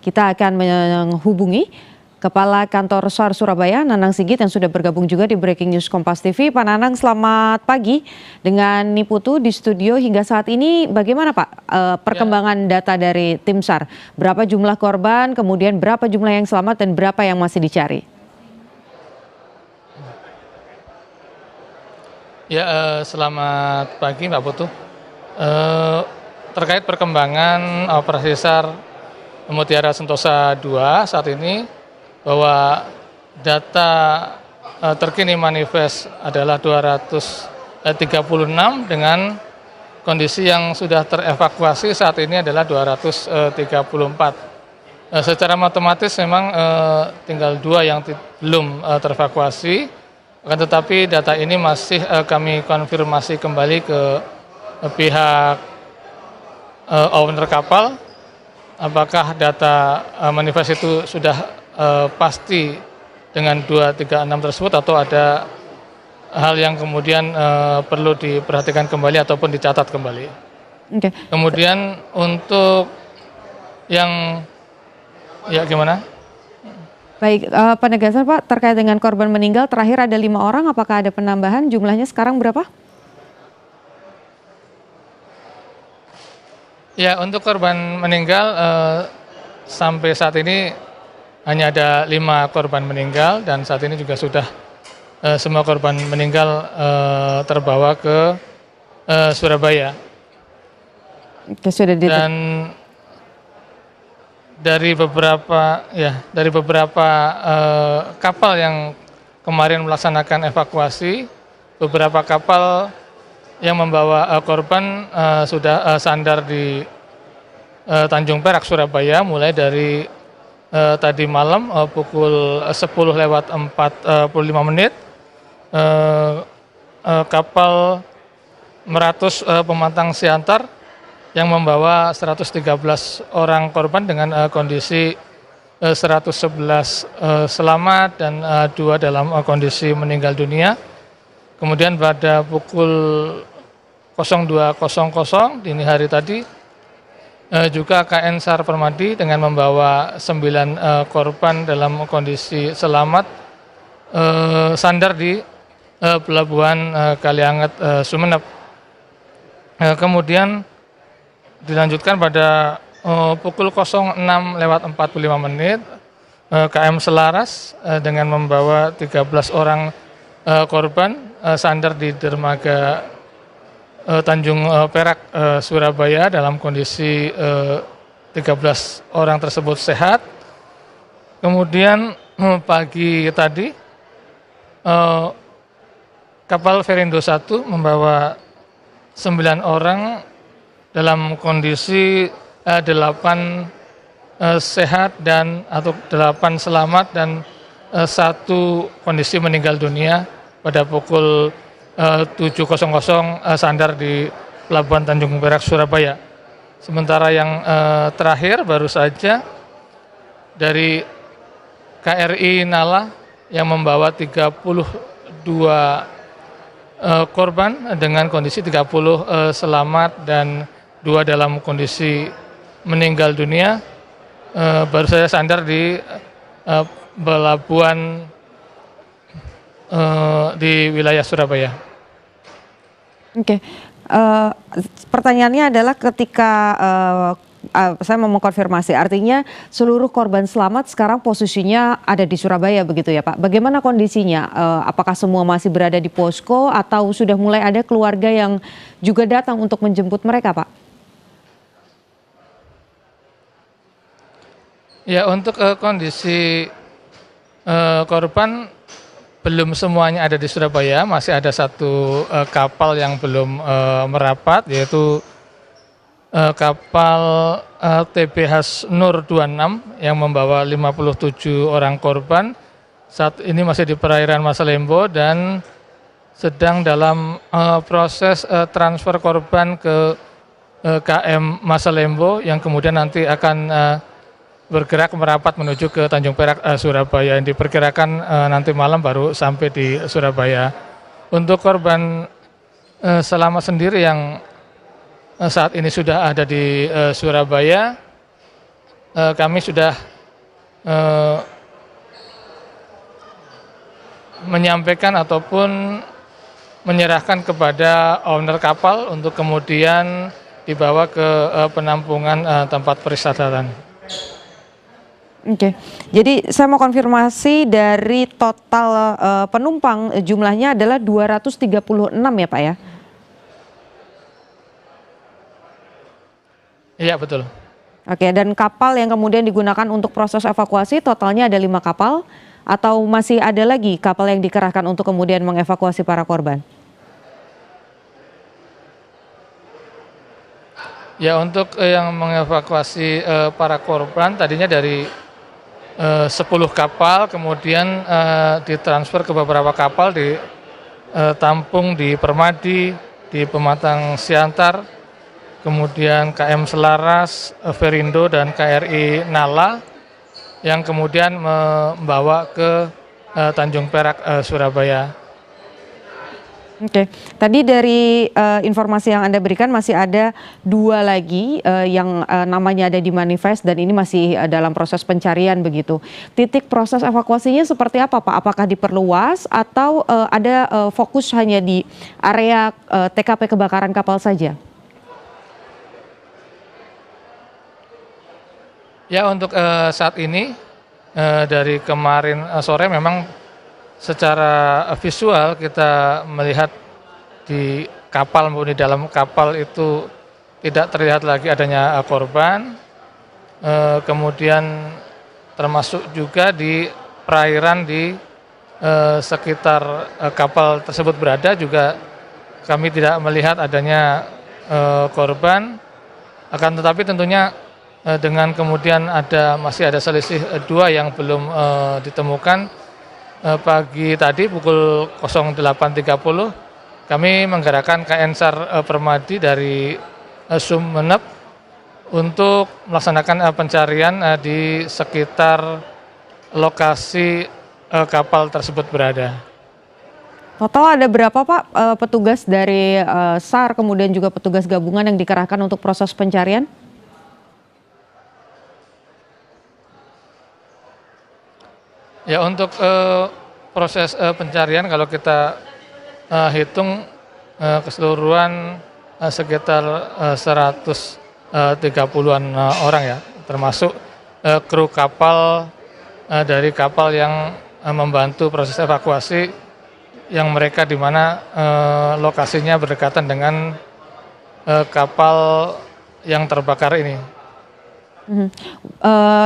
Kita akan menghubungi Kepala Kantor SAR Surabaya, Nanang Sigit, yang sudah bergabung juga di Breaking News Kompas TV. Pak Nanang, selamat pagi. Dengan Niputu di studio hingga saat ini, bagaimana Pak perkembangan data dari tim SAR? Berapa jumlah korban, kemudian berapa jumlah yang selamat, dan berapa yang masih dicari? Ya, selamat pagi Mbak Putu. Terkait perkembangan operasi SAR Mutiara Sentosa II saat ini, bahwa data terkini manifest adalah 236 dengan kondisi yang sudah terevakuasi saat ini adalah 234. Secara matematis memang tinggal 2 yang belum terevakuasi, akan tetapi data ini masih kami konfirmasi kembali ke pihak owner kapal, apakah data manifest itu sudah pasti dengan 236 tersebut atau ada hal yang kemudian perlu diperhatikan kembali ataupun dicatat kembali. Okay. Kemudian untuk yang gimana? Baik, penegasan Pak terkait dengan korban meninggal terakhir ada 5 orang, apakah ada penambahan, jumlahnya sekarang berapa? Ya, untuk korban meninggal sampai saat ini hanya ada 5 korban meninggal, dan saat ini juga sudah semua korban meninggal terbawa ke Surabaya. Dan dari beberapa kapal yang kemarin melaksanakan evakuasi, beberapa kapal yang membawa korban sudah sandar di Tanjung Perak, Surabaya, mulai dari tadi malam pukul 10:45 kapal Meratus Pematang Siantar yang membawa 113 orang korban dengan kondisi 111 selamat dan 2 dalam kondisi meninggal dunia. Kemudian pada pukul 02.00 dini hari tadi juga KN SAR Permadi dengan membawa 9 korban dalam kondisi selamat sandar di Pelabuhan Kalianget, Sumeneb. Kemudian dilanjutkan pada pukul 06.45 KM Selaras dengan membawa 13 orang korban sandar di dermaga Tanjung Perak, Surabaya, dalam kondisi 13 orang tersebut sehat. Kemudian pagi tadi kapal Verindo 1 membawa 9 orang dalam kondisi 8 sehat atau 8 selamat dan 1 kondisi meninggal dunia pada pukul 7.00 sandar di Pelabuhan Tanjung Perak, Surabaya. Sementara yang terakhir baru saja dari KRI Nala yang membawa 32 korban dengan kondisi 30 selamat dan 2 dalam kondisi meninggal dunia, baru saja sandar di pelabuhan di wilayah Surabaya. Oke, pertanyaannya adalah ketika saya mau mengkonfirmasi, artinya seluruh korban selamat sekarang posisinya ada di Surabaya begitu ya Pak? Bagaimana kondisinya? Apakah semua masih berada di posko atau sudah mulai ada keluarga yang juga datang untuk menjemput mereka Pak? Ya, untuk kondisi korban belum semuanya ada di Surabaya, masih ada 1 kapal yang belum merapat, yaitu kapal TBH Nur 26 yang membawa 57 orang korban. Saat ini masih di perairan Masalembo dan sedang dalam proses transfer korban ke KM Masalembo yang kemudian nanti akan bergerak merapat menuju ke Tanjung Perak, Surabaya, yang diperkirakan nanti malam baru sampai di Surabaya. Untuk korban selamat sendiri yang saat ini sudah ada di Surabaya, kami sudah eh, menyampaikan ataupun menyerahkan kepada owner kapal untuk kemudian dibawa ke penampungan tempat peristirahatan. Oke, jadi saya mau konfirmasi dari total penumpang jumlahnya adalah 236 ya Pak ya? Iya betul. Oke, dan kapal yang kemudian digunakan untuk proses evakuasi totalnya ada 5 kapal atau masih ada lagi kapal yang dikerahkan untuk kemudian mengevakuasi para korban? Ya untuk yang mengevakuasi para korban tadinya dari 10 kapal, kemudian ditransfer ke beberapa kapal ditampung di Permadi, di Pematang Siantar, kemudian KM Selaras, Verindo dan KRI Nala yang kemudian membawa ke Tanjung Perak, Surabaya. Oke, tadi dari informasi yang Anda berikan masih ada 2 lagi yang namanya ada di manifest dan ini masih dalam proses pencarian begitu. Titik proses evakuasinya seperti apa Pak? Apakah diperluas atau ada fokus hanya di area TKP kebakaran kapal saja? Ya untuk saat ini dari kemarin sore memang secara visual kita melihat di kapal maupun di dalam kapal itu tidak terlihat lagi adanya korban. Kemudian termasuk juga di perairan di sekitar kapal tersebut berada juga kami tidak melihat adanya korban. Akan tetapi tentunya dengan kemudian masih ada selisih 2 yang belum ditemukan. Pagi tadi pukul 08.30 kami menggerakkan KN SAR Permadi dari Sumeneb untuk melaksanakan pencarian di sekitar lokasi kapal tersebut berada. Total ada berapa Pak petugas dari SAR kemudian juga petugas gabungan yang dikerahkan untuk proses pencarian? Ya untuk proses pencarian kalau kita hitung keseluruhan sekitar 130-an orang ya, termasuk kru kapal dari kapal yang membantu proses evakuasi yang mereka di mana lokasinya berdekatan dengan kapal yang terbakar ini.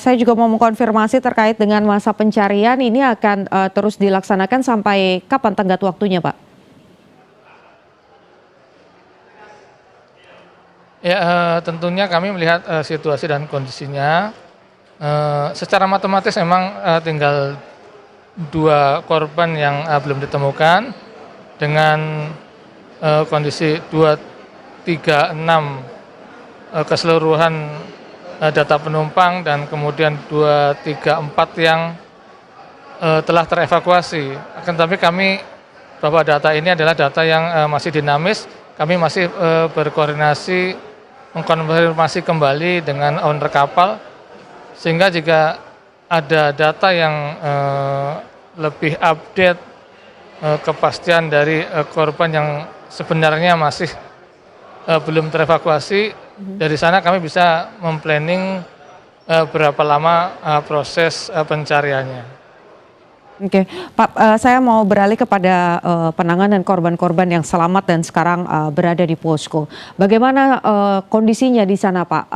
Saya juga mau mengkonfirmasi terkait dengan masa pencarian ini akan terus dilaksanakan sampai kapan tenggat waktunya Pak? Ya tentunya kami melihat situasi dan kondisinya secara matematis memang tinggal 2 korban yang belum ditemukan dengan kondisi 236 keseluruhan data penumpang dan kemudian 234 yang telah terevakuasi. Akan tetapi kami bahwa data ini adalah data yang masih dinamis, kami masih berkoordinasi mengkonfirmasi kembali dengan owner kapal sehingga jika ada data yang lebih update kepastian dari korban yang sebenarnya masih belum terevakuasi. Dari sana kami bisa memplanning berapa lama proses pencariannya. Oke, Pak, saya mau beralih kepada penanganan korban-korban yang selamat dan sekarang berada di posko. Bagaimana kondisinya di sana, Pak?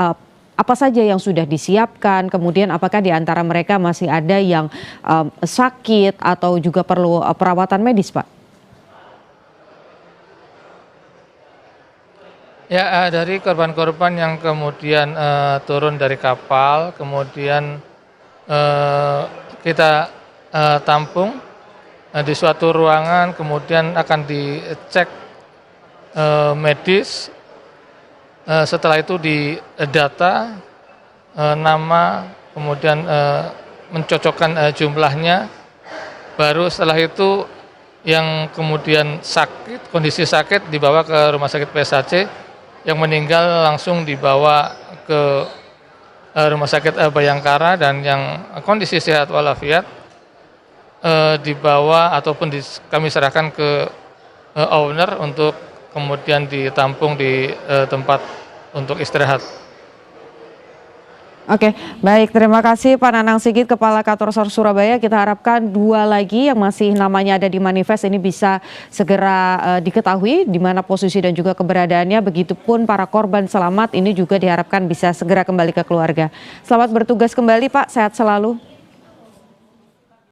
Apa saja yang sudah disiapkan? Kemudian apakah di antara mereka masih ada yang sakit atau juga perlu perawatan medis, Pak? Ya, dari korban-korban yang kemudian turun dari kapal, kemudian kita tampung di suatu ruangan, kemudian akan dicek medis. Setelah itu didata nama, kemudian mencocokkan jumlahnya. Baru setelah itu yang kemudian sakit, kondisi sakit dibawa ke Rumah Sakit PSHC. Yang meninggal langsung dibawa ke Rumah Sakit Bayangkara, dan yang kondisi sehat walafiat dibawa ataupun kami serahkan ke owner untuk kemudian ditampung di tempat untuk istirahat. Oke, baik. Terima kasih Pak Nanang Sigit, Kepala Kantor SAR Surabaya. Kita harapkan 2 lagi yang masih namanya ada di manifest ini bisa segera diketahui di mana posisi dan juga keberadaannya. Begitupun para korban selamat ini juga diharapkan bisa segera kembali ke keluarga. Selamat bertugas kembali Pak, sehat selalu.